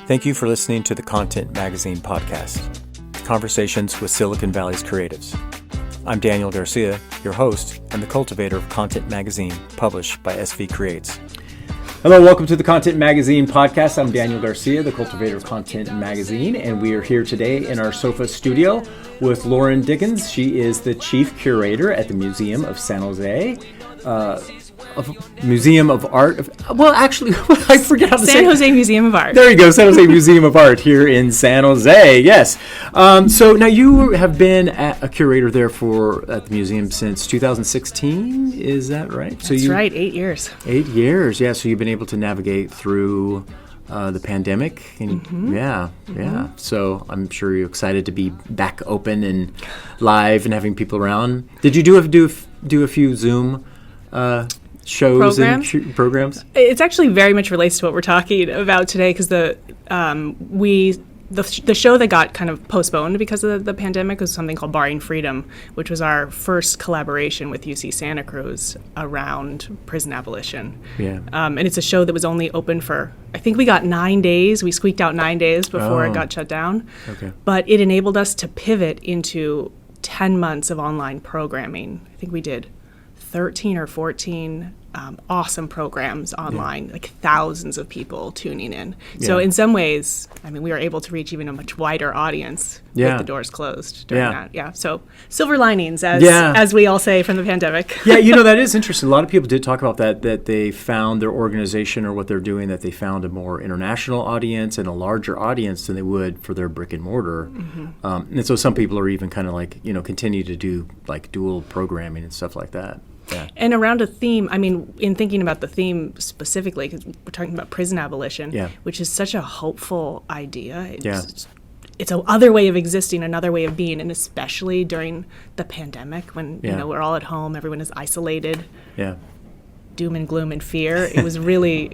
Thank you for listening to the Content Magazine podcast, Conversations with Silicon Valley's Creatives. I'm Daniel Garcia, your host and the cultivator of Content Magazine, published by SV Creates. Hello, welcome to the Content Magazine podcast. I'm Daniel Garcia, the cultivator of Content Magazine, and we are here today in our sofa studio with Lauren Dickens. She is the chief curator at the Museum of San Jose. Museum of Art. I forget how to say it. San Jose Museum of Art. There you go, San Jose Museum of Art here in San Jose. Yes. So now you have been a curator there at the museum since 2016. Is that right? That's right. 8 years. 8 years. Yeah. So you've been able to navigate through the pandemic. And Yeah. So I'm sure you're excited to be back open and live and having people around. Did you do a few Zoom shows and programs? It's actually very much relates to what we're talking about today, because the show that got kind of postponed because of the pandemic was something called Barring Freedom, which was our first collaboration with UC Santa Cruz around prison abolition. Yeah. And it's a show that was only open for, I think we got 9 days. We squeaked out 9 days before it got shut down. Okay. But it enabled us to pivot into 10 months of online programming. I think we did 13 or 14 awesome programs online, like thousands of people tuning in. Yeah. So in some ways, I mean, we were able to reach even a much wider audience with the doors closed during that. Yeah. So silver linings, as we all say from the pandemic. Yeah, that is interesting. A lot of people did talk about that they found their organization or what they're doing, that they found a more international audience and a larger audience than they would for their brick and mortar. And so some people are even kind of like, continue to do like dual programming and stuff like that. Yeah. And around a theme, I mean, in thinking about the theme specifically, because we're talking about prison abolition, which is such a hopeful idea. It's a other way of existing, another way of being, and especially during the pandemic when we're all at home, everyone is isolated. Yeah. Doom and gloom and fear. It was really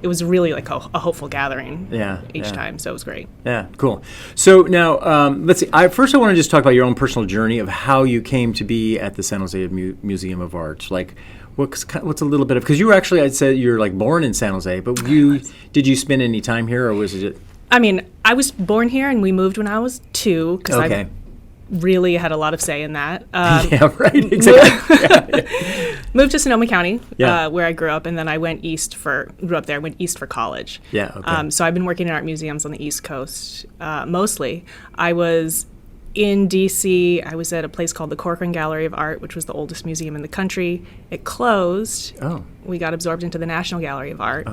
like a hopeful gathering each time. So it was great. Yeah, cool. So now, let's see. First, I want to just talk about your own personal journey of how you came to be at the San Jose Museum of Art. Like, what's a little bit of, because you were actually, I'd say you're like born in San Jose, but did you spend any time here, or was it? I mean, I was born here, and we moved when I was 2 because I really had a lot of say in that. Yeah, right. Exactly. Moved to Sonoma County, where I grew up, and then I went grew up there, went east for college. Yeah, okay. So I've been working in art museums on the East Coast, mostly. I was in D.C. I was at a place called the Corcoran Gallery of Art, which was the oldest museum in the country. It closed. Oh. We got absorbed into the National Gallery of Art,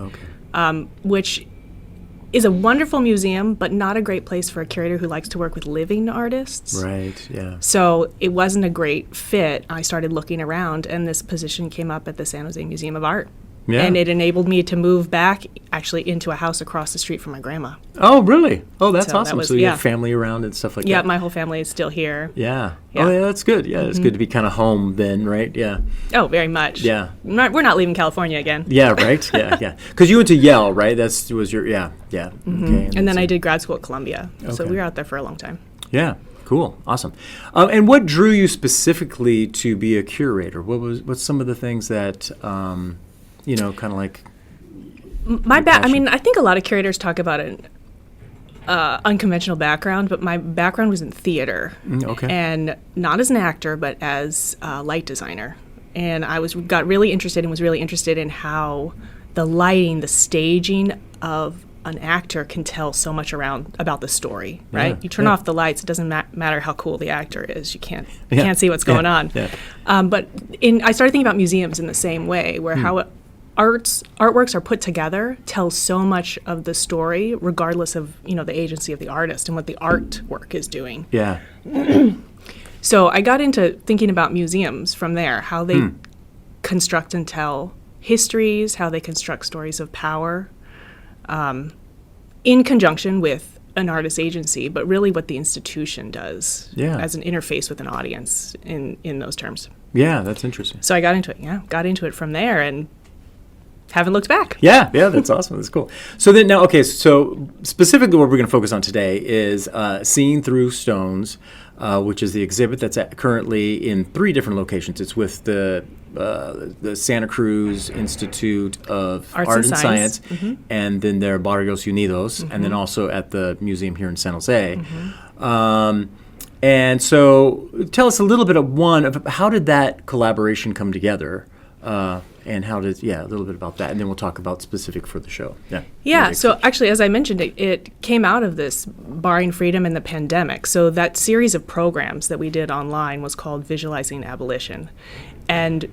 which is a wonderful museum, but not a great place for a curator who likes to work with living artists. Right, yeah. So it wasn't a great fit. I started looking around, and this position came up at the San Jose Museum of Art. Yeah. And it enabled me to move back, actually, into a house across the street from my grandma. Oh, really? Oh, that's awesome. So you have family around and stuff like that? Yeah, my whole family is still here. Yeah. Oh, yeah, that's good. Yeah, it's good to be kind of home then, right? Yeah. Oh, very much. Yeah. We're not leaving California again. Yeah, right? Yeah. Because you went to Yale, right? Was your, yeah. Okay. And then I did grad school at Columbia. Okay. So we were out there for a long time. Yeah. Cool. Awesome. And what drew you specifically to be a curator? What's some of the things that... kind of like I mean, I think a lot of curators talk about an unconventional background, but my background was in theater. Okay. And not as an actor, but as a light designer. And I got really interested and was really interested in how the lighting, the staging of an actor can tell so much about the story, right? You turn off the lights, it doesn't matter how cool the actor is. You can't see what's going on. Yeah. But I started thinking about museums in the same way, where how artworks are put together tells so much of the story, regardless of the agency of the artist and what the artwork is doing. Yeah. So I got into thinking about museums from there, how they construct and tell histories, how they construct stories of power, in conjunction with an artist agency, but really what the institution does as an interface with an audience in those terms. Yeah, that's interesting. So I got into it from there, and haven't looked back. Yeah, that's awesome. That's cool. So then now, so specifically what we're going to focus on today is Seeing Through Stones. which is the exhibit that's currently in 3 different locations. It's with the Santa Cruz Institute of Art and Science, and then their Barrios Unidos, and then also at the museum here in San Jose. And so tell us a little bit of how did that collaboration come together? And how did, a little bit about that, and then we'll talk about specific for the show. Yeah, so actually, as I mentioned, it came out of this Barring Freedom and the pandemic. So that series of programs that we did online was called Visualizing Abolition. And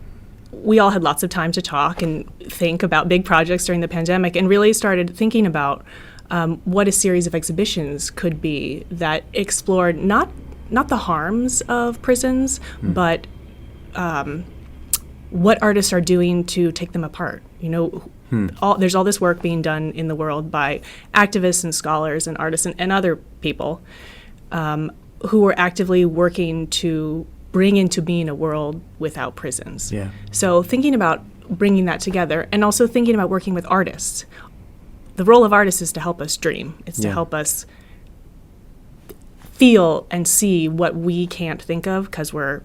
we all had lots of time to talk and think about big projects during the pandemic, and really started thinking about what a series of exhibitions could be that explored not the harms of prisons, but what artists are doing to take them apart. There's all this work being done in the world by activists and scholars and artists and other people who are actively working to bring into being a world without prisons. Yeah. So thinking about bringing that together, and also thinking about working with artists. The role of artists is to help us dream. It's to help us feel and see what we can't think of because we're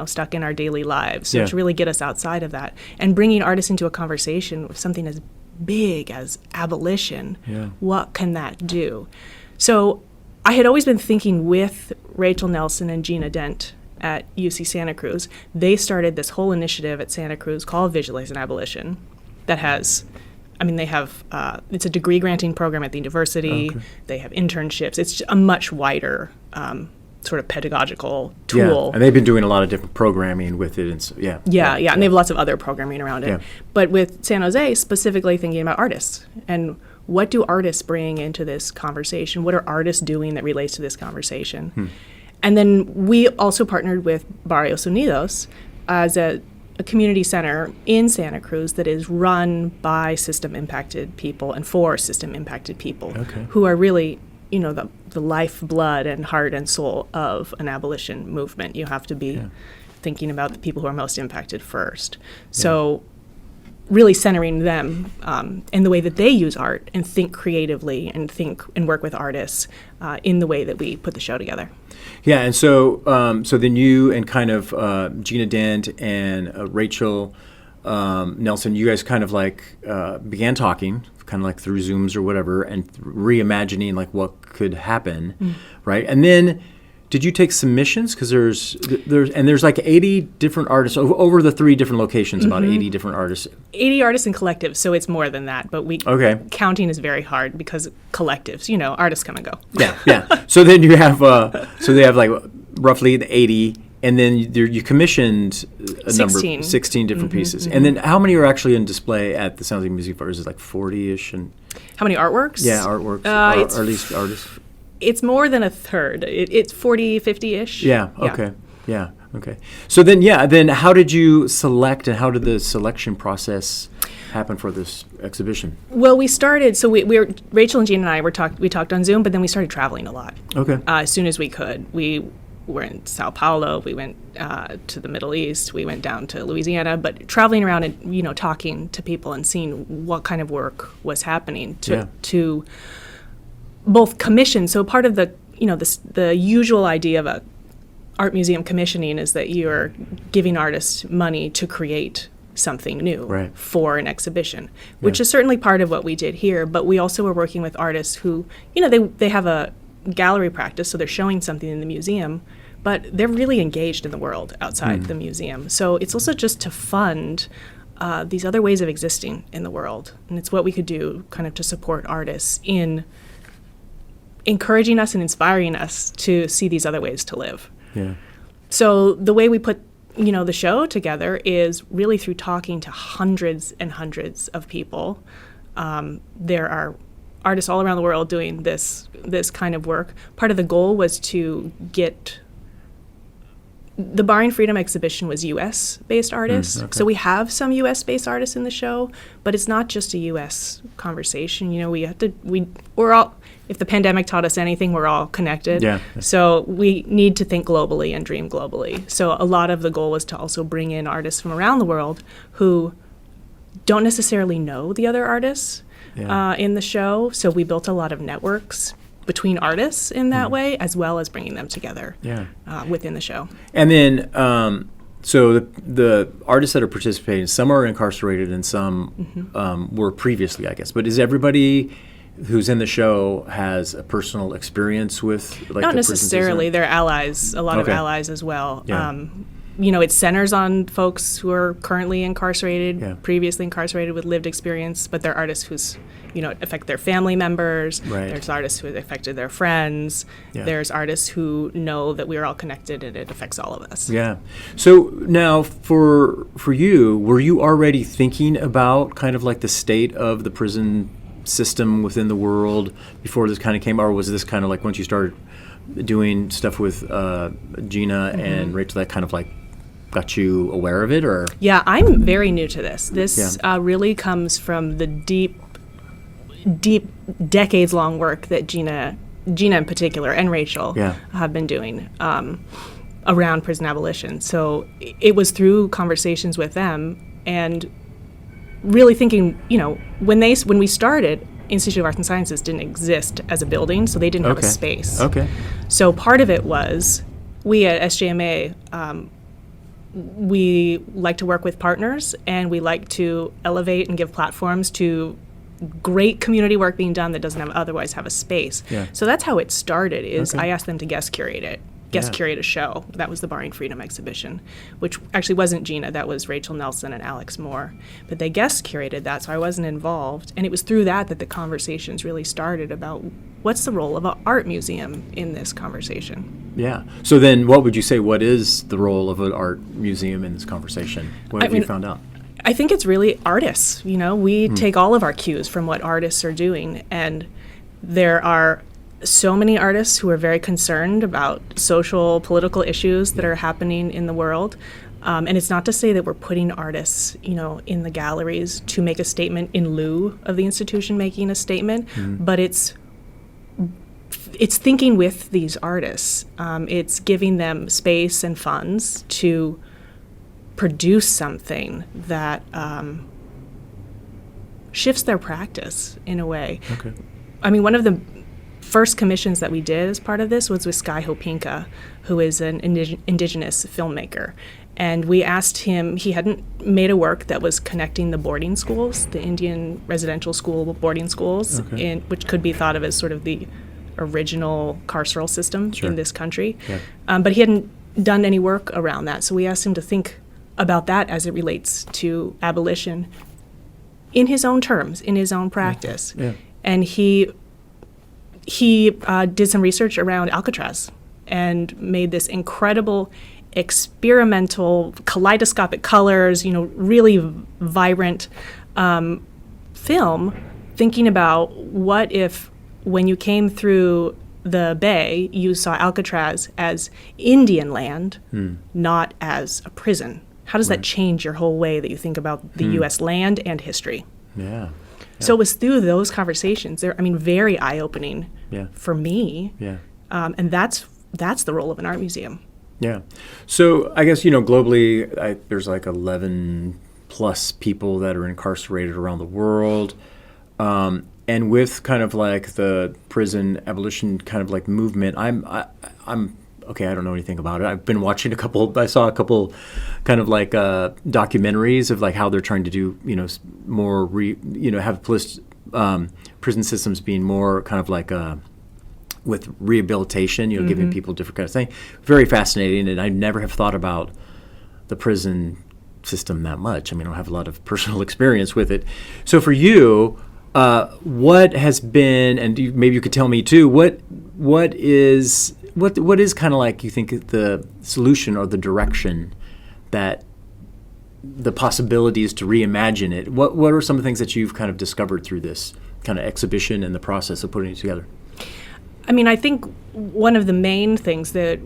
stuck in our daily lives. So to really get us outside of that, and bringing artists into a conversation with something as big as abolition, what can that do? So I had always been thinking with Rachel Nelson and Gina Dent at UC Santa Cruz. They started this whole initiative at Santa Cruz called Visualizing Abolition that has, they have, it's a degree granting program at the university. Okay. They have internships. It's a much wider sort of pedagogical tool. Yeah, and they've been doing a lot of different programming with it. And so, and they have lots of other programming around it. Yeah. But with San Jose, specifically thinking about artists, and what do artists bring into this conversation? What are artists doing that relates to this conversation? And then we also partnered with Barrios Unidos as a community center in Santa Cruz that is run by system-impacted people and for system-impacted people who are really the lifeblood and heart and soul of an abolition movement. You have to be thinking about the people who are most impacted first. So really centering them in the way that they use art and think creatively and think and work with artists in the way that we put the show together. Yeah, and so then you and kind of Gina Dent and Rachel Nelson, you guys kind of began talking, kind of through Zooms or whatever, and reimagining what could happen, right? And then did you take submissions? Because there's 80 different artists over the 3 different locations, about 80 different artists. 80 artists and collectives, so it's more than that. But counting is very hard because collectives, artists come and go. Yeah. So then you have, they have roughly the 80. And then you commissioned a 16 different pieces. And then how many are actually in display at the San Jose Museum of Art? Is it 40-ish? And how many artworks? Yeah, artworks, or at least artists. It's more than a third. It's 40, 50-ish. Yeah, okay. Yeah, okay. So then how did you select, and how did the selection process happen for this exhibition? Well, we started, so we were, Rachel and Gina and I we talked on Zoom, but then we started traveling a lot. Okay. As soon as we could. We were in Sao Paulo, we went to the Middle East, we went down to Louisiana, but traveling around and, talking to people and seeing what kind of work was happening to both commission. So part of the, the usual idea of a art museum commissioning is that you're giving artists money to create something new for an exhibition, which is certainly part of what we did here, but we also were working with artists who, they have a gallery practice, so they're showing something in the museum, but they're really engaged in the world outside the museum. So it's also just to fund these other ways of existing in the world. And it's what we could do kind of to support artists in encouraging us and inspiring us to see these other ways to live. Yeah. So the way we put the show together is really through talking to hundreds and hundreds of people. There are artists all around the world doing this kind of work. Part of the goal was to get the Barring Freedom exhibition was U.S.-based artists. So we have some U.S.-based artists in the show, but it's not just a U.S. conversation. We're all, if the pandemic taught us anything, we're all connected. Yeah. So we need to think globally and dream globally. So a lot of the goal was to also bring in artists from around the world who don't necessarily know the other artists in the show. So we built a lot of networks between artists in that way, as well as bringing them together within the show. And then, so the artists that are participating, some are incarcerated and some were previously, I guess. But is everybody who's in the show has a personal experience with, like, not the necessarily. prison system? They're allies, a lot of allies as well. Yeah. It centers on folks who are currently incarcerated, previously incarcerated with lived experience, but there are artists who's, it affect their family members. Right. There's artists who it affected their friends. Yeah. There's artists who know that we are all connected and it affects all of us. Yeah. So now for you, were you already thinking about kind of like the state of the prison system within the world before this kind of came, or was this kind of like once you started doing stuff with Gina and Rachel that kind of like got you aware of it? Or yeah, I'm very new to this. This really comes from the deep decades-long work that Gina in particular, and Rachel have been doing around prison abolition. So it was through conversations with them and really thinking, when we started, Institute of Arts and Sciences didn't exist as a building, so they didn't have a space. Okay. So part of it was, we at SJMA, we like to work with partners, and we like to elevate and give platforms to great community work being done that doesn't otherwise have a space. Yeah. So that's how it started, is I asked them to guest curate a show. That was the Barring Freedom exhibition, which actually wasn't Gina, that was Rachel Nelson and Alex Moore. But they guest curated that, so I wasn't involved. And it was through that the conversations really started about what's the role of an art museum in this conversation. Yeah. So then what would you say, what is the role of an art museum in this conversation? What have you found out? I think it's really artists. We take all of our cues from what artists are doing, and there are so many artists who are very concerned about social, political issues that are happening in the world. And it's not to say that we're putting artists, in the galleries to make a statement in lieu of the institution making a statement, but it's thinking with these artists. It's giving them space and funds to produce something that shifts their practice in a way. Okay. I mean, one of the first commissions that we did as part of this was with Sky Hopinka, who is an indigenous filmmaker. And we asked him, he hadn't made a work that was connecting the boarding schools, the Indian residential school boarding schools, which could be thought of as sort of the original carceral system in this country. Yeah. But he hadn't done any work around that. So we asked him to think about that as it relates to abolition in his own terms, in his own practice. Yeah. And he did some research around Alcatraz and made this incredible experimental kaleidoscopic colors, really vibrant film, thinking about what if when you came through the bay, you saw Alcatraz as Indian land, not as a prison. How does that change your whole way that you think about the U.S. land and history? Yeah. So it was through those conversations, very eye-opening for me. Yeah. And that's the role of an art museum. Yeah. So I guess, globally, there's like 11 plus people that are incarcerated around the world. And with kind of like the prison abolition kind of like movement, I'm okay, I don't know anything about it. I've been watching I saw a couple kind of like documentaries of like how they're trying to do, more, have prison systems being more kind of like with rehabilitation, giving people different kind of thing. Very fascinating, and I never have thought about the prison system that much. I don't have a lot of personal experience with it. So for you, what has been, and maybe you could tell me too, what is kind of like you think the solution or the direction that the possibilities to reimagine it? What are some of the things that you've kind of discovered through this kind of exhibition and the process of putting it together? I think one of the main things that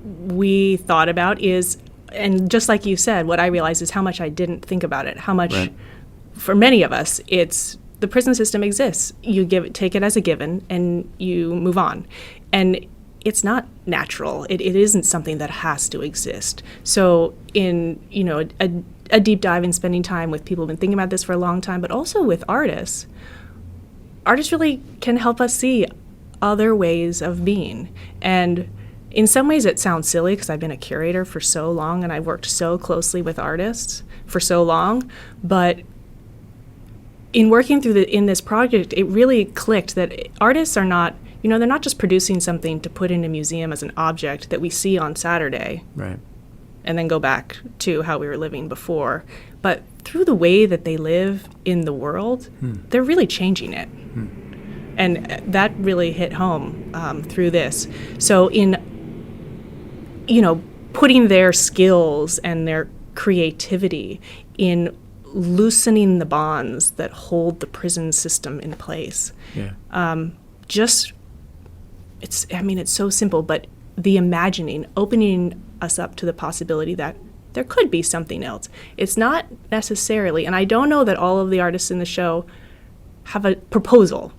we thought about is, and just like you said, what I realized is how much I didn't think about it, how much, for many of us, it's the prison system exists. You take it as a given, and you move on. And it's not natural. It isn't something that has to exist. So in, a deep dive and spending time with people who've been thinking about this for a long time, but also with artists really can help us see, other ways of being. And in some ways it sounds silly because I've been a curator for so long and I've worked so closely with artists for so long, but in working in this project, it really clicked that artists are not, they're not just producing something to put in a museum as an object that we see on Saturday. Right. And then go back to how we were living before. But through the way that they live in the world, they're really changing it. And that really hit home through this. So in, putting their skills and their creativity in loosening the bonds that hold the prison system in place. Yeah. It's so simple, but the imagining, opening us up to the possibility that there could be something else. It's not necessarily, and I don't know that all of the artists in the show have a proposal.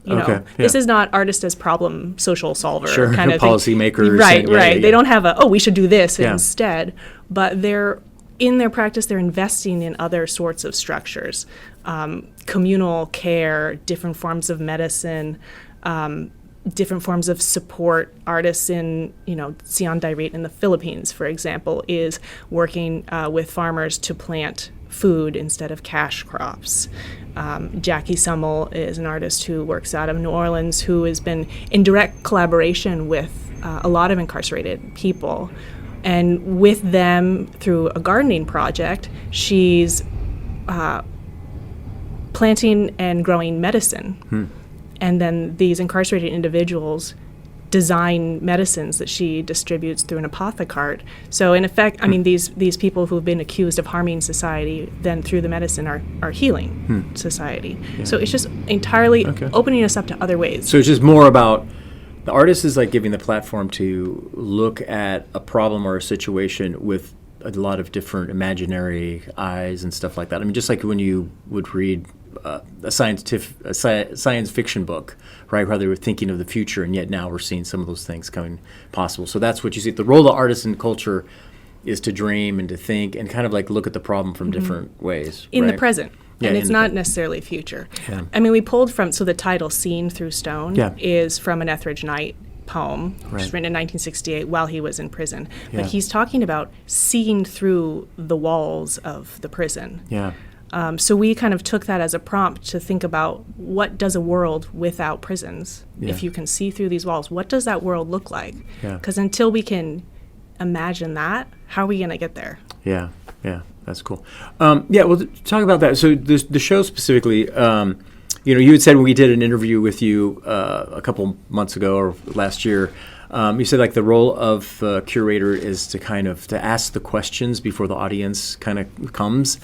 This is not artist as problem social solver kind of policy makers. Right. They don't have we should do this instead. But in their practice, they're investing in other sorts of structures, communal care, different forms of medicine, different forms of support. Artists in, Sion Dairit in the Philippines, for example, is working with farmers to plant food instead of cash crops. Jackie Summel is an artist who works out of New Orleans who has been in direct collaboration with a lot of incarcerated people. And with them, through a gardening project, she's planting and growing medicine. And then these incarcerated individuals design medicines that she distributes through an apothecart. So in effect, these people who've been accused of harming society, then through the medicine are healing society. Yeah. So it's just entirely opening us up to other ways. So it's just more about the artist is like giving the platform to look at a problem or a situation with a lot of different imaginary eyes and stuff like that. Just like when you would read a science fiction book, right, where they were thinking of the future, and yet now we're seeing some of those things coming possible. So that's what you see. The role of artists in culture is to dream and to think and kind of like look at the problem from different ways. In the present. Yeah, and it's not necessarily future. Yeah. We pulled from, so the title, Seen Through Stone, is from an Etheridge Knight poem, which was written in 1968 while he was in prison. Yeah. But he's talking about seeing through the walls of the prison. Yeah. So we kind of took that as a prompt to think about what does a world without prisons, if you can see through these walls, what does that world look like? Because until we can imagine that, how are we going to get there? Yeah, that's cool. Well, talk about that. So the show specifically, you had said when we did an interview with you a couple months ago or last year, you said like the role of curator is to ask the questions before the audience kind of comes.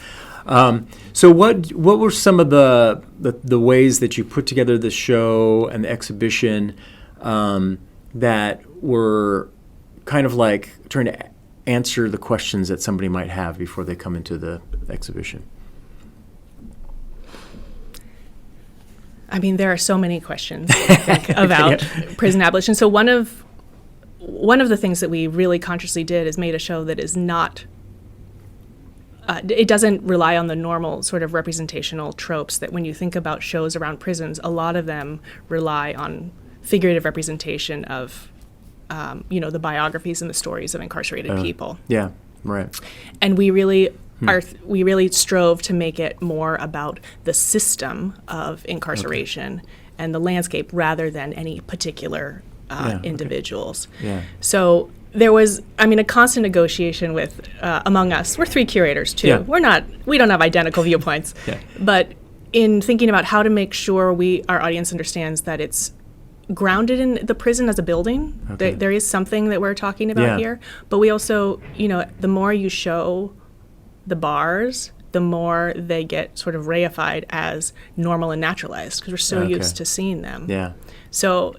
So what were some of the ways that you put together the show and the exhibition that were kind of like trying to answer the questions that somebody might have before they come into the exhibition? There are so many questions, I think, about prison abolition. So one of the things that we really consciously did is made a show that is not it doesn't rely on the normal sort of representational tropes that when you think about shows around prisons, a lot of them rely on figurative representation of, the biographies and the stories of incarcerated people. Yeah, right. And we really strove to make it more about the system of incarceration and the landscape rather than any particular individuals. Yeah. So there was, a constant negotiation with among us. We're three curators too. Yeah. We don't have identical viewpoints. Yeah. But in thinking about how to make sure our audience understands that it's grounded in the prison as a building. Okay. There is something that we're talking about here. But we also, the more you show the bars, the more they get sort of reified as normal and naturalized because we're so used to seeing them. Yeah. So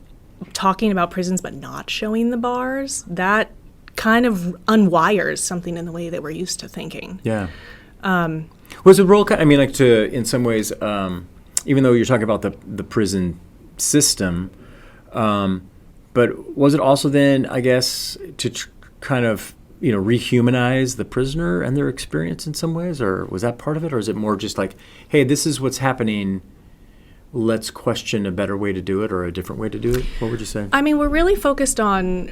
talking about prisons but not showing the bars, that kind of unwires something in the way that we're used to thinking. Yeah. Was the role, in some ways, even though you're talking about the prison system, but was it also then, I guess, to kind of, rehumanize the prisoner and their experience in some ways, or was that part of it, or is it more just like, hey, this is what's happening let's question a better way to do it or a different way to do it? What would you say? I mean, we're really focused on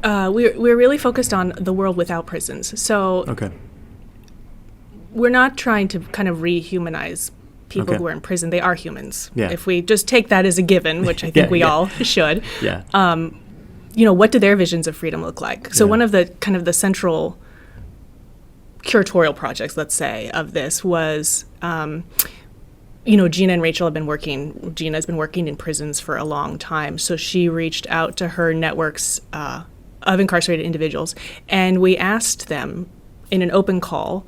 we're really focused on the world without prisons. So Okay. we're not trying to kind of rehumanize people Okay. who are in prison. They are humans. Yeah. If we just take that as a given, which I think Yeah, we yeah. all should. Yeah. What do their visions of freedom look like? So Yeah. one of the kind of the central curatorial projects, let's say, of this was, Gina and Rachel have been working. Gina's been working in prisons for a long time, so she reached out to her networks of incarcerated individuals, and we asked them in an open call,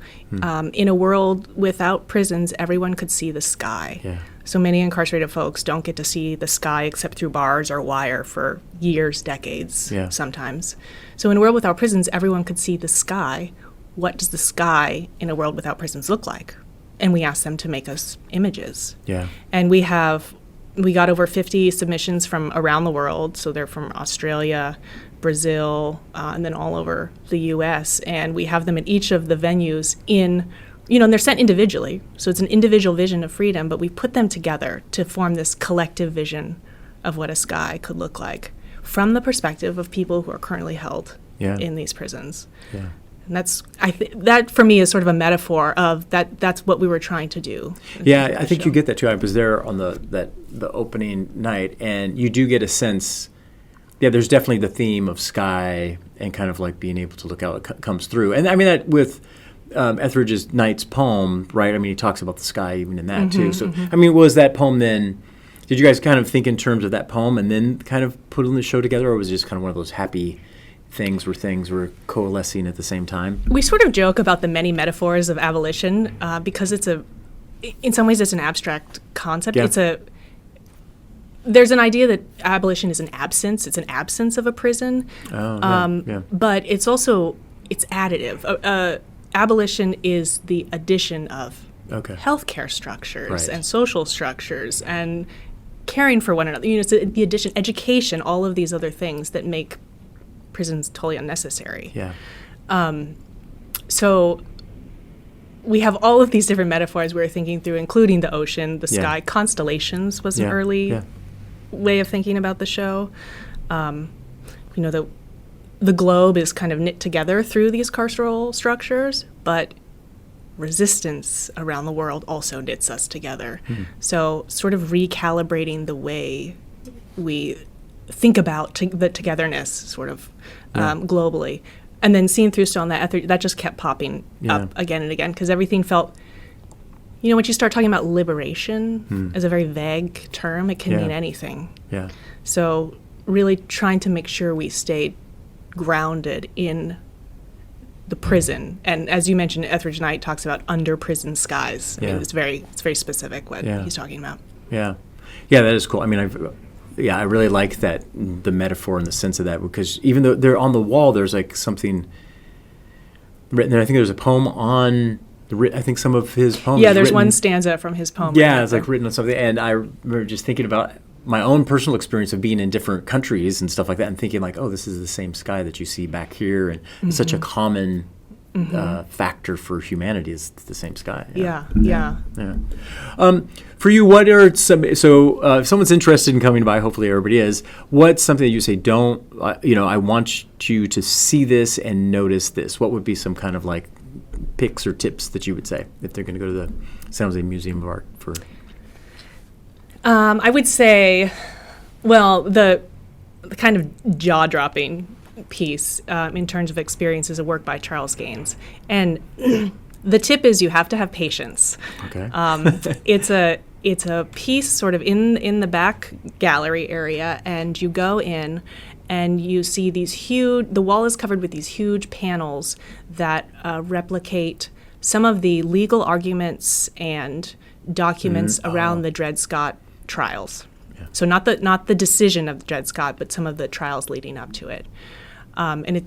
in a world without prisons, everyone could see the sky. Yeah. So many incarcerated folks don't get to see the sky except through bars or wire for years, decades, Yeah. sometimes. So in a world without prisons, everyone could see the sky. What does the sky in a world without prisons look like? And we asked them to make us images. Yeah. And we got over 50 submissions from around the world. So they're from Australia, Brazil, and then all over the U.S. And we have them at each of the venues and they're sent individually. So it's an individual vision of freedom, but we put them together to form this collective vision of what a sky could look like from the perspective of people who are currently held Yeah. in these prisons. Yeah. And that for me is sort of a metaphor of that's what we were trying to do. Yeah, I think you get that too. I was there on the opening night, and you do get a sense. Yeah, there's definitely the theme of sky and kind of like being able to look out comes through. And I mean that with Etheridge's Night's poem, right? I mean, he talks about the sky even in that too. So I mean, was that poem then? Did you guys kind of think in terms of that poem and then kind of put on the show together, or was it just kind of one of those happy things were coalescing at the same time? We sort of joke about the many metaphors of abolition because in some ways it's an abstract concept. Yeah. There's an idea that abolition is an absence. It's an absence of a prison. Yeah. But it's additive. Abolition is the addition of Okay. healthcare structures Right. and social structures and caring for one another. It's the addition, education, all of these other things that make prisons totally unnecessary. Yeah. So we have all of these different metaphors we're thinking through, including the ocean, the Yeah. sky. Constellations was an Yeah. early Yeah. way of thinking about the show. The globe is kind of knit together through these carceral structures, but resistance around the world also knits us together. So sort of recalibrating the way we think about the togetherness sort of globally. And then seeing through still on that just kept popping up again and again because everything felt, once you start talking about liberation as a very vague term, it can mean anything. Yeah. So really trying to make sure we stayed grounded in the prison. And as you mentioned, Etheridge Knight talks about under prison skies. I mean, Yeah. it's very specific what he's talking about. Yeah. Yeah, that is cool. I mean, I really like that, the metaphor and the sense of that, because even though they're on the wall, there's like something written there. I think there's a poem on, I think some of his poems. Yeah, there's written, one stanza from his poem. Yeah, it's like written on something. And I remember just thinking about my own personal experience of being in different countries and stuff like that and thinking like, oh, this is the same sky that you see back here. And it's such a common factor for humanity is the same sky. Yeah. For you, what are some? So, if someone's interested in coming by, hopefully everybody is. What's something that you say? I want you to see this and notice this. What would be some kind of like picks or tips that you would say if they're going to go to the San Jose Museum of Art for? I would say, well, the kind of jaw-dropping piece in terms of experience is a work by Charles Gaines. And the tip is you have to have patience. Okay. It's a piece sort of in the back gallery area, and you go in and you see the wall is covered with these huge panels that replicate some of the legal arguments and documents around the Dred Scott trials. Yeah. So not the decision of Dred Scott, but some of the trials leading up to it.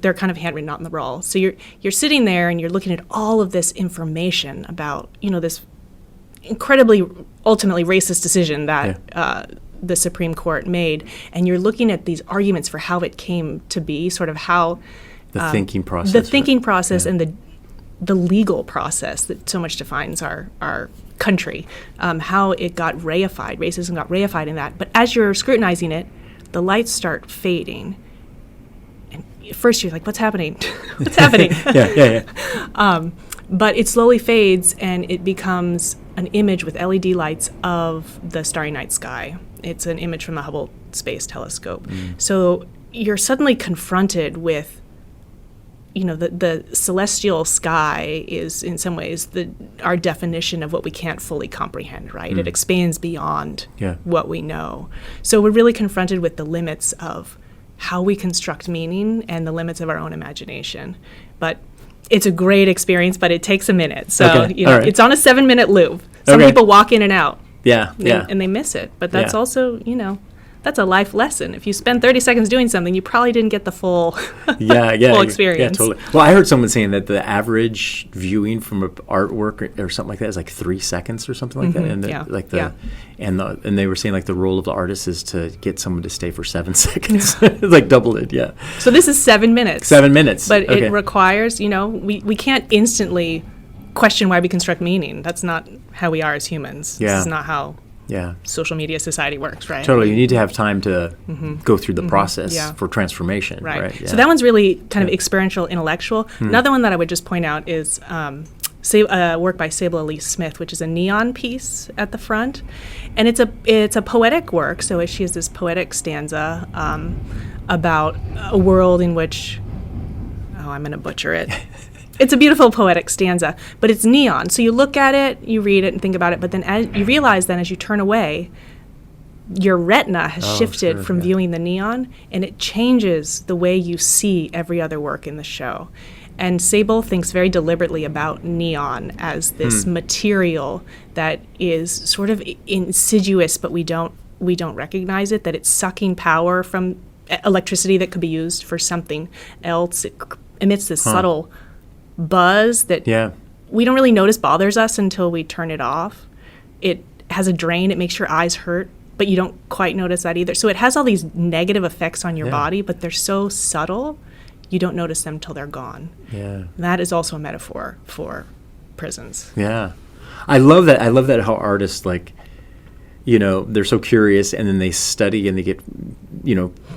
They're kind of handwritten out in the roll. So you're sitting there and you're looking at all of this information about this incredibly ultimately racist decision that the Supreme Court made, and you're looking at these arguments for how it came to be, sort of how the thinking process, and the legal process that so much defines our country, how it got reified, racism got reified in that. But as you're scrutinizing it, the lights start fading. And at first you're like, what's happening? What's happening? But it slowly fades, and it becomes an image with LED lights of the starry night sky. It's an image from the Hubble Space Telescope. So you're suddenly confronted with, the celestial sky is in some ways our definition of what we can't fully comprehend, right? It expands beyond what we know. So we're really confronted with the limits of how we construct meaning and the limits of our own imagination. But it's a great experience, but it takes a minute. So, it's on a 7-minute loop. Some people walk in and out. And they miss it. But that's also, that's a life lesson. If you spend 30 seconds doing something, you probably didn't get the full full experience. Yeah, totally. Well, I heard someone saying that the average viewing from an artwork or something like that is like 3 seconds or something like that. And and they were saying like the role of the artist is to get someone to stay for 7 seconds. Like double it, So this is 7 minutes. 7 minutes. But it requires, we can't instantly question why we construct meaning. That's not how we are as humans. This is not how social media society works, right? Totally. You need to have time to go through the process for transformation. Right. So that one's really kind of experiential, intellectual. Another one that I would just point out is work by Sable Elise Smith, which is a neon piece at the front. And it's a poetic work. So she has this poetic stanza about a world in which, I'm going to butcher it. It's a beautiful poetic stanza, but it's neon. So you look at it, you read it, and think about it, but then as you realize then as you turn away, your retina has shifted from viewing the neon, and it changes the way you see every other work in the show. And Sable thinks very deliberately about neon as this material that is sort of insidious, but we don't recognize it, that it's sucking power from electricity that could be used for something else. It emits this subtle buzz that we don't really notice bothers us until we turn it off. It has a drain. It makes your eyes hurt, but you don't quite notice that either. So it has all these negative effects on your body, but they're so subtle, you don't notice them till they're gone. And that is also a metaphor for prisons. I love that. I love that how artists they're so curious, and then they study and they get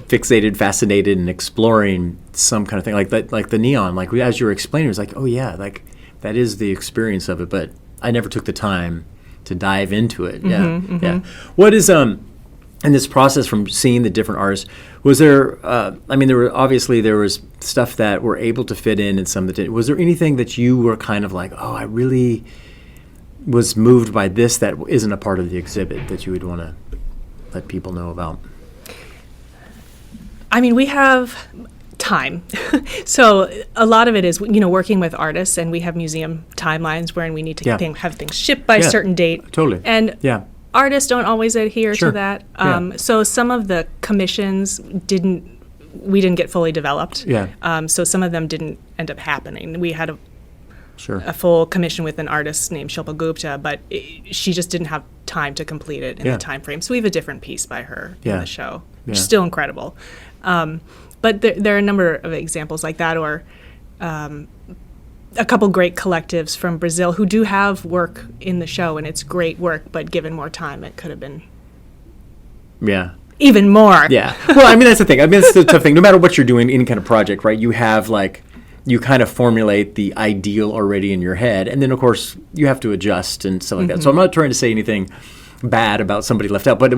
fixated, fascinated, and exploring some kind of thing like the neon. Like as you were explaining, it was like, that is the experience of it, but I never took the time to dive into it. What is in this process from seeing the different artists, was there there was stuff that were able to fit in and some that didn't. Was there anything that you were kind of like, I really was moved by this that isn't a part of the exhibit that you would want to let people know about? I mean, we have time. So a lot of it is, working with artists, and we have museum timelines wherein we need to have things shipped by a certain date. Totally. And artists don't always adhere to that. So some of the commissions we didn't get fully developed. So some of them didn't end up happening. We had a full commission with an artist named Shilpa Gupta, but she just didn't have time to complete it in the time frame. So we have a different piece by her in the show, which is still incredible. But there are a number of examples like that, or a couple great collectives from Brazil who do have work in the show, and it's great work, but given more time, it could have been even more. Well, I mean, that's the thing. I mean, it's the tough thing. No matter what you're doing, any kind of project, right, you have you kind of formulate the ideal already in your head, and then of course you have to adjust and stuff like that. So I'm not trying to say anything bad about somebody left out, but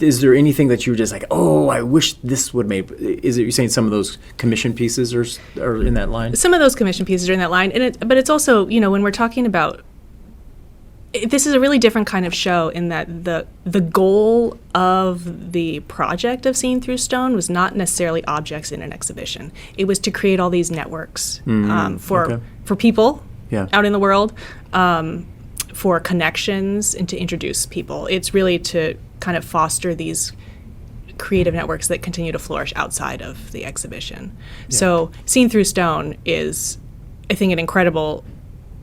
is there anything that you were just like, I wish this would made? Is it, you're saying some of those commission pieces are in that line? Some of those commission pieces are in that line, but it's also, when we're talking about, this is a really different kind of show in that the goal of the project of Seeing Through Stone was not necessarily objects in an exhibition. It was to create all these networks for people out in the world, for connections, and to introduce people. It's really to kind of foster these creative networks that continue to flourish outside of the exhibition. So Seeing Through Stone is, I think, an incredible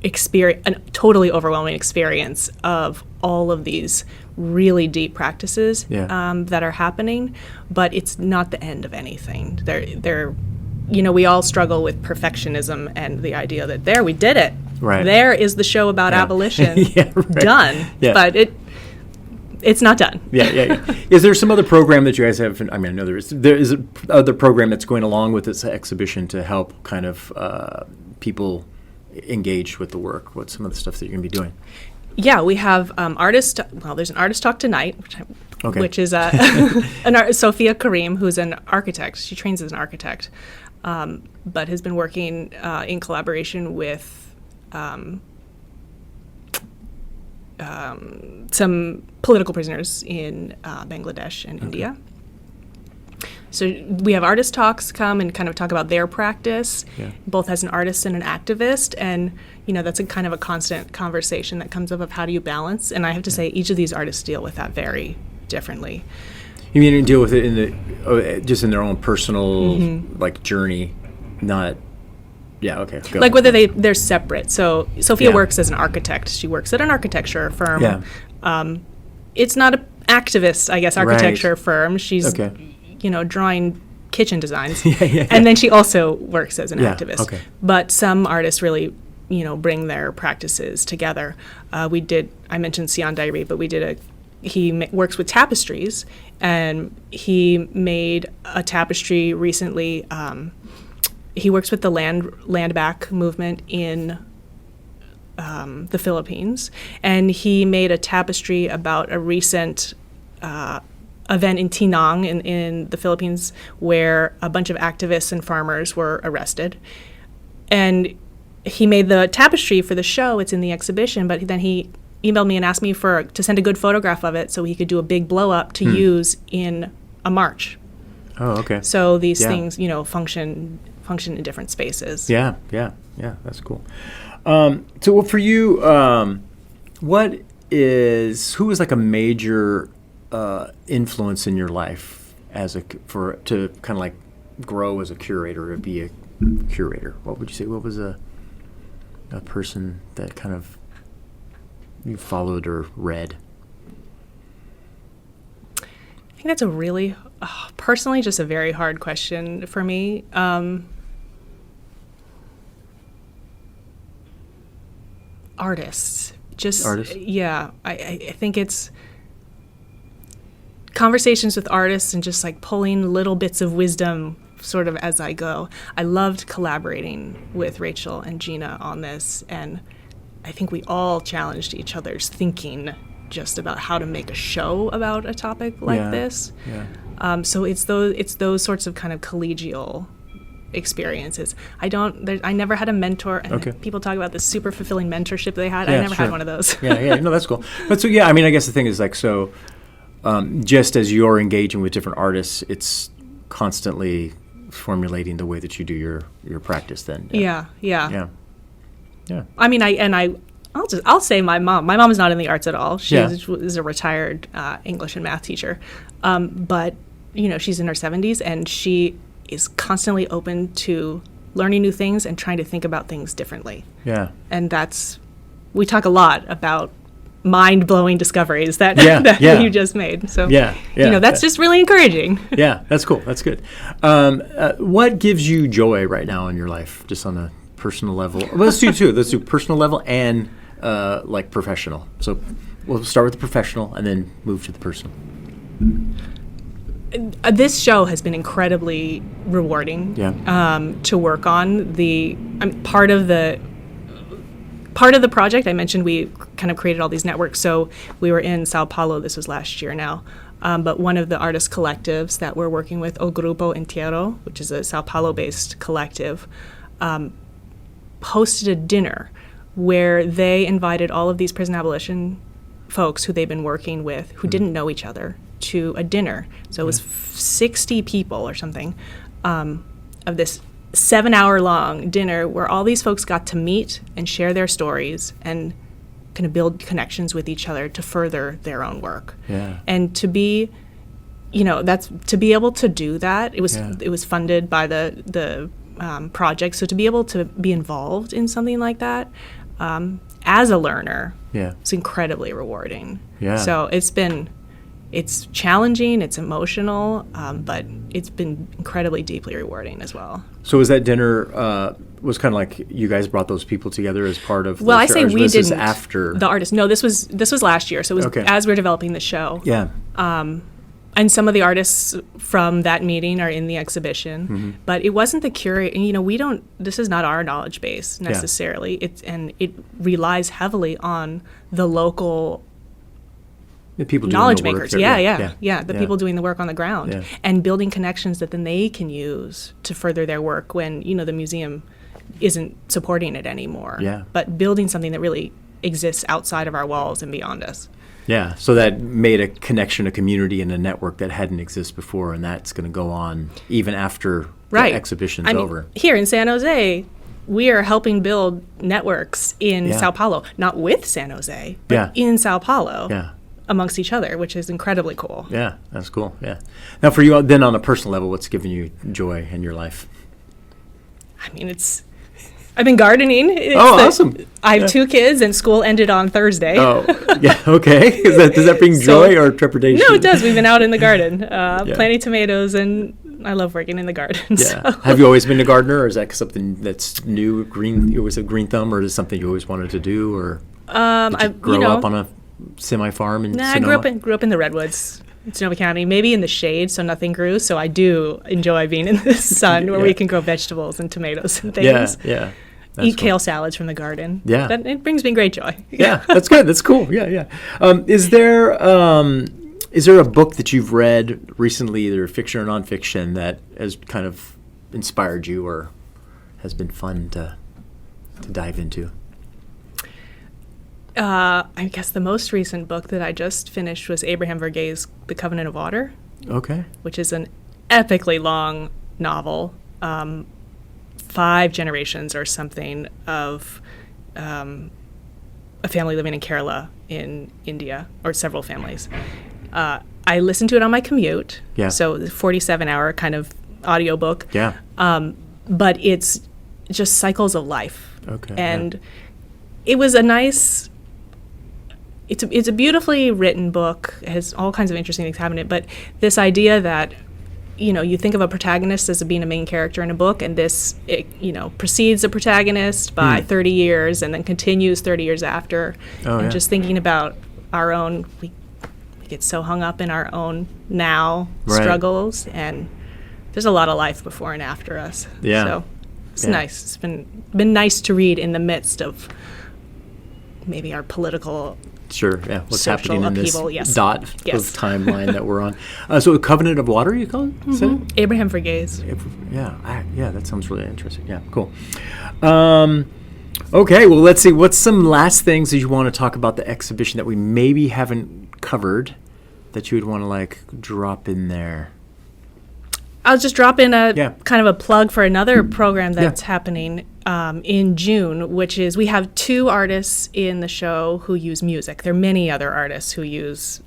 experience, a totally overwhelming experience of all of these really deep practices that are happening, but it's not the end of anything. They're we all struggle with perfectionism and the idea that we did it. Right. There is the show about abolition done. Yeah. But it's not done. Yeah. Is there some other program that you guys have? I mean, I know there is other program that's going along with this exhibition to help kind of people engage with the work. What's some of the stuff that you're going to be doing? Yeah, we have artists. Well, there's an artist talk tonight, which is Sophia Karim, who's an architect. She trains as an architect, but has been working in collaboration with some political prisoners in Bangladesh and India. So we have artist talks come and kind of talk about their practice, both as an artist and an activist, and that's a kind of a constant conversation that comes up of how do you balance. And I have to say, each of these artists deal with that very differently. You mean deal with it just in their own personal like journey, not. Yeah, okay. Go. Like whether they're separate. So Sophia works as an architect. She works at an architecture firm. Yeah. It's not an activist, I guess, architecture firm. She's, drawing kitchen designs. And then she also works as an activist. Okay. But some artists really, bring their practices together. I mentioned Sian Diary, but he works with tapestries, and he made a tapestry recently. He works with the land back movement in the Philippines, and he made a tapestry about a recent event in Tinang in the Philippines where a bunch of activists and farmers were arrested. And he made the tapestry for the show. It's in the exhibition, but then he emailed me and asked me to send a good photograph of it so he could do a big blow-up to use in a march. Oh, okay. So these things, function in different spaces. Yeah, that's cool. So for you, who was like a major influence in your life to kind of like grow as a curator, or be a curator? What would you say? What was a person that kind of you followed or read? I think that's a really, personally, just a very hard question for me. Artists. Yeah. I think it's conversations with artists and just like pulling little bits of wisdom sort of as I go. I loved collaborating with Rachel and Gina on this, and I think we all challenged each other's thinking just about how to make a show about a topic like this. Yeah. So it's those sorts of kind of collegial experiences. I never had a mentor, and people talk about this super fulfilling mentorship they had. I never had one of those. No, that's cool. But so I mean, I guess the thing is like, so just as you're engaging with different artists, it's constantly formulating the way that you do your practice then. Yeah. I mean, I'll say my mom is not in the arts at all. She is a retired English and math teacher. But, she's in her 70s, and she is constantly open to learning new things and trying to think about things differently. Yeah. And we talk a lot about mind-blowing discoveries that you just made. So, that's just really encouraging. Yeah, that's cool. That's good. What gives you joy right now in your life, just on a personal level? Well, let's do two. Let's do personal level and like professional. So we'll start with the professional and then move to the personal. This show has been incredibly rewarding to work on. Part of the project I mentioned, we kind of created all these networks. So we were in Sao Paulo. This was last year now. But one of the artist collectives that we're working with, O Grupo Entierro, which is a Sao Paulo-based collective, hosted a dinner where they invited all of these prison abolition folks who they've been working with who didn't know each other to a dinner. So it was 60 people or something of this 7-hour-long dinner where all these folks got to meet and share their stories and kind of build connections with each other to further their own work. Yeah. And to be, to be able to do that, it was funded by the project. So to be able to be involved in something like that as a learner, it's incredibly rewarding. Yeah. So it's been it's challenging, it's emotional, but it's been incredibly deeply rewarding as well. So was that dinner was kind of like you guys brought those people together as part of? Well, I say we didn't. After the artists. No, this was last year. So it was as we're developing the show. Yeah. And some of the artists from that meeting are in the exhibition, but it wasn't the curator. You know, this is not our knowledge base necessarily. It relies heavily on the local the people knowledge doing the makers. Work The people doing the work on the ground and building connections that then they can use to further their work when, you know, the museum isn't supporting it anymore. Yeah. But building something that really exists outside of our walls and beyond us. Yeah, so that made a connection, a community, and a network that hadn't existed before, and that's going to go on even after the exhibition's over. Here in San Jose, we are helping build networks in Sao Paulo, not with San Jose, but in Sao Paulo amongst each other, which is incredibly cool. Yeah, that's cool, yeah. Now for you, then on a personal level, what's given you joy in your life? I mean, I've been gardening. Awesome. I have 2 kids, and school ended on Thursday. Oh, yeah, okay. Does that bring joy or trepidation? No, it does. We've been out in the garden, planting tomatoes, and I love working in the garden. Yeah. So. Have you always been a gardener, or is that something that's new? You always have green thumb, or is it something you always wanted to do, or did you grow up on a semi-farm in Sonoma? I grew up in the Redwoods. In Sonoma County, maybe in the shade, so nothing grew. So I do enjoy being in the sun where we can grow vegetables and tomatoes and things. Yeah. Eat kale salads from the garden. Yeah. It brings me great joy. Yeah, that's good. That's cool. Yeah. Is there a book that you've read recently, either fiction or nonfiction, that has kind of inspired you or has been fun to dive into? I guess the most recent book that I just finished was Abraham Verghey's The Covenant of Water. Okay. Which is an epically long novel. 5 generations or something of a family living in Kerala in India, or several families. I listened to it on my commute, so 47-hour kind of audiobook. Yeah. But it's just cycles of life. Okay. And it was a nice... It's a beautifully written book. It has all kinds of interesting things happening in it, but this idea that, you know, you think of a protagonist as being a main character in a book, and this, precedes the protagonist by 30 years and then continues 30 years after. Just thinking about our own, we get so hung up in our own now struggles, and there's a lot of life before and after us. Yeah. So it's nice. It's been nice to read in the midst of maybe our political... Sure, yeah. What's happening in this upheaval, dot of timeline that we're on. So a Covenant of Water, you call it? Abraham Verghey's. Yeah, that sounds really interesting. Yeah, cool. Okay, well, let's see. What's some last things that you want to talk about the exhibition that we maybe haven't covered that you would want to, drop in there? I'll just drop in a kind of a plug for another program that's happening in June, which is we have 2 artists in the show who use music. There are many other artists who use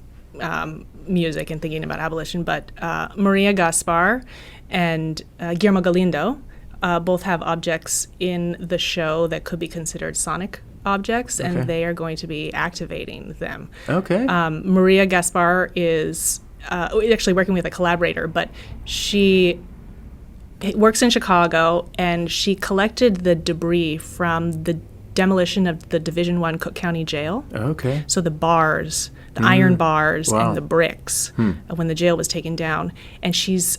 music in thinking about abolition, but Maria Gaspar and Guillermo Galindo both have objects in the show that could be considered sonic objects, and they are going to be activating them. Okay. Maria Gaspar is... actually working with a collaborator, but she works in Chicago, and she collected the debris from the demolition of the Division I Cook County Jail. Okay. So the bars, the iron bars, and the bricks when the jail was taken down. And she's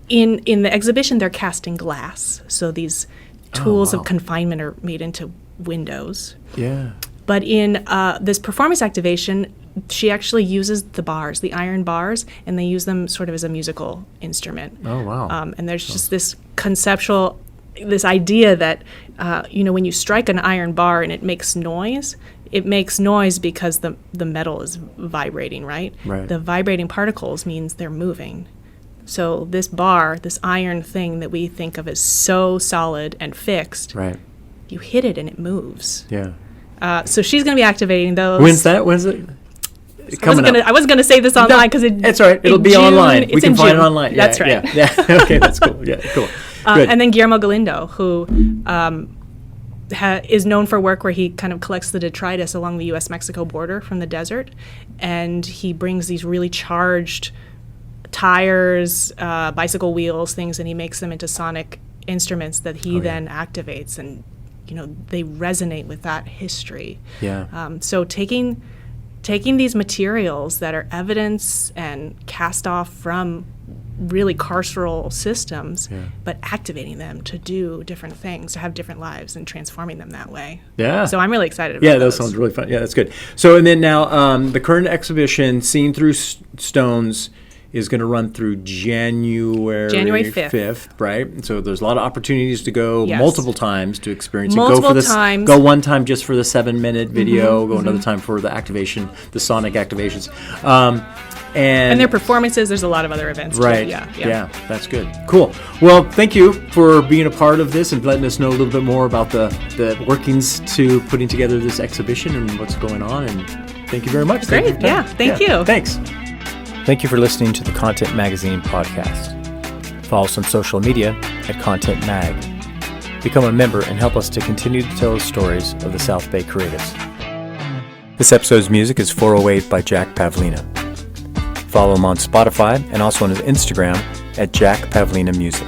in the exhibition, they're casting glass. So these tools of confinement are made into windows. Yeah. But in this performance activation, she actually uses the bars, the iron bars, and they use them sort of as a musical instrument. Oh, wow. And there's just this conceptual, this idea that, when you strike an iron bar and it makes noise because the metal is vibrating, right? Right. The vibrating particles means they're moving. So this bar, this iron thing that we think of as so solid and fixed, you hit it and it moves. Yeah. So she's going to be activating those. When's it? I wasn't going to say this online because it's all right. It'll be online. We can find it online. Yeah, that's right. Yeah. Okay, that's cool. Yeah, cool. And then Guillermo Galindo, who is known for work where he kind of collects the detritus along the U.S.-Mexico border from the desert, and he brings these really charged tires, bicycle wheels, things, and he makes them into sonic instruments that he then activates, and they resonate with that history. Yeah. So taking these materials that are evidence and cast off from really carceral systems, but activating them to do different things, to have different lives, and transforming them that way. Yeah. So I'm really excited about Yeah, that sounds really fun. Yeah, that's good. So, and then now the current exhibition, Seen Through Stones, is going to run through January 5th, right? And so there's a lot of opportunities to go multiple times to experience it. Go one time just for the 7-minute video, go another time for the activation, the sonic activations. And their performances, there's a lot of other events right. too. Yeah, that's good. Cool. Well, thank you for being a part of this and letting us know a little bit more about the workings to putting together this exhibition and what's going on. And thank you very much. Great. Thank you. Thanks. Thank you for listening to the Content Magazine podcast. Follow us on social media at Content Mag. Become a member and help us to continue to tell the stories of the South Bay creatives. This episode's music is 408 by Jack Pavlina. Follow him on Spotify and also on his Instagram at Jack Pavlina Music.